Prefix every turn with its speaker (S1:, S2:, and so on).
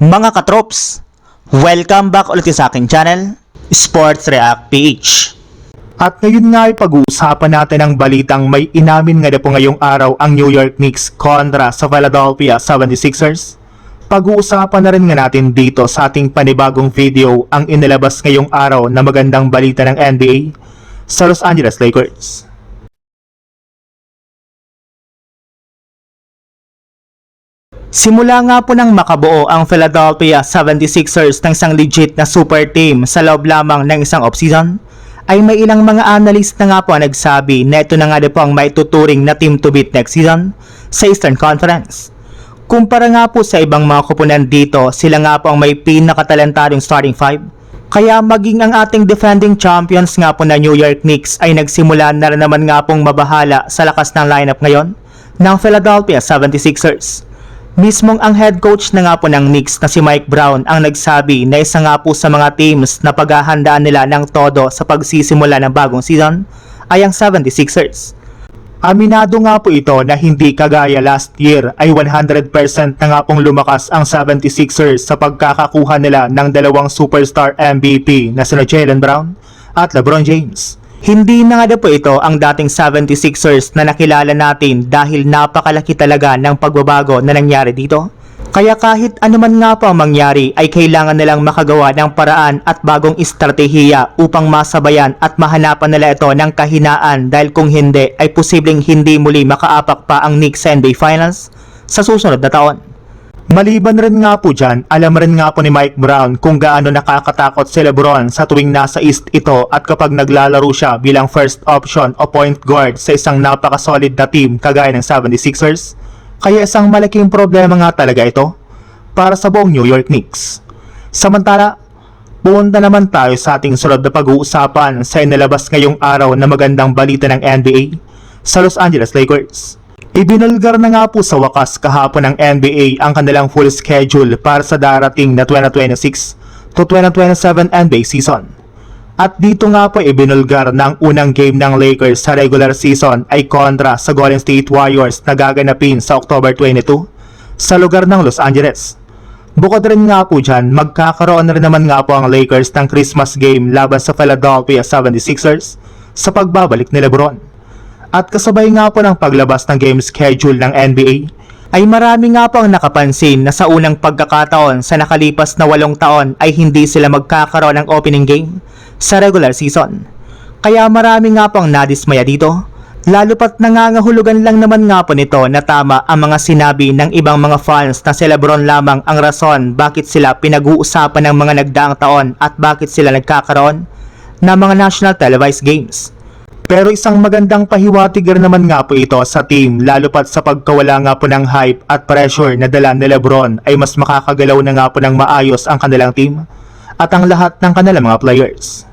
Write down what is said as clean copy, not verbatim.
S1: Mga katrops, welcome back ulit sa aking channel, Sports React PH.
S2: At ngayon nga ay pag-uusapan natin ang balitang may inamin nga na po ngayong araw ang New York Knicks kontra sa Philadelphia 76ers. Pag-uusapan na rin nga natin dito sa ating panibagong video ang inilabas ngayong araw na magandang balita ng NBA sa Los Angeles Lakers.
S1: Simula nga po nang makabuo ang Philadelphia 76ers ng isang legit na super team sa loob lamang ng isang offseason, ay may ilang mga analyst na nga po ang nagsabi na ito na nga po ang maituturing na team to beat next season sa Eastern Conference. Kumpara nga po sa ibang mga kupunan dito, sila nga po ang may pinakatalentadong starting five. Kaya maging ang ating defending champions nga po na New York Knicks ay nagsimula na rin naman nga pong mabahala sa lakas ng lineup ngayon ng Philadelphia 76ers. Mismong ang head coach na nga po ng Knicks na si Mike Brown ang nagsabi na isa nga po sa mga teams na paghahandaan nila ng todo sa pagsisimula ng bagong season ay ang 76ers.
S2: Aminado nga po ito na hindi kagaya last year ay 100% na nga pong lumakas ang 76ers sa pagkakakuha nila ng dalawang superstar MVP na sina Jaylen Brown at LeBron James.
S1: Hindi na nga po ito ang dating 76ers na nakilala natin dahil napakalaki talaga ng pagbabago na nangyari dito. Kaya kahit anuman nga po ang mangyari ay kailangan nilang makagawa ng paraan at bagong estratehiya upang masabayan at mahanapan nila ito ng kahinaan dahil kung hindi ay posibleng hindi muli makaapak pa ang Knicks sa NBA Finals sa susunod na taon.
S2: Maliban rin nga po dyan, alam rin nga po ni Mike Brown kung gaano nakakatakot si LeBron sa tuwing nasa East ito at kapag naglalaro siya bilang first option o point guard sa isang napakasolid na team kagaya ng 76ers. Kaya isang malaking problema nga talaga ito para sa buong New York Knicks. Samantala, pumunta naman tayo sa ating sunod na pag-uusapan sa inilabas ngayong araw na magandang balita ng NBA sa Los Angeles Lakers. Ibinulgar na nga po sa wakas kahapon ng NBA ang kanilang full schedule para sa darating na 2026 to 2027 NBA season. At dito nga po ibinulgar na ang unang game ng Lakers sa regular season ay kontra sa Golden State Warriors na gaganapin sa October 22 sa lugar ng Los Angeles. Bukod rin nga po dyan, magkakaroon na rin naman nga po ang Lakers ng Christmas game laban sa Philadelphia 76ers sa pagbabalik ni LeBron. At kasabay nga po ng paglabas ng game schedule ng NBA, ay marami nga po ang nakapansin na sa unang pagkakataon sa nakalipas na 8 taon ay hindi sila magkakaroon ng opening game sa regular season. Kaya marami nga po ang nadismaya dito, lalo pat nangangahulugan lang naman nga po nito na tama ang mga sinabi ng ibang mga fans na si LeBron lamang ang rason bakit sila pinag-uusapan ng mga nagdaang taon at bakit sila nagkakaroon ng mga national televised games. Pero isang magandang pahiwatig rin naman nga po ito sa team lalo pat sa pagkawala nga po ng hype at pressure na dala ni LeBron ay mas makakagalaw na nga po ng maayos ang kanilang team at ang lahat ng kanilang mga players.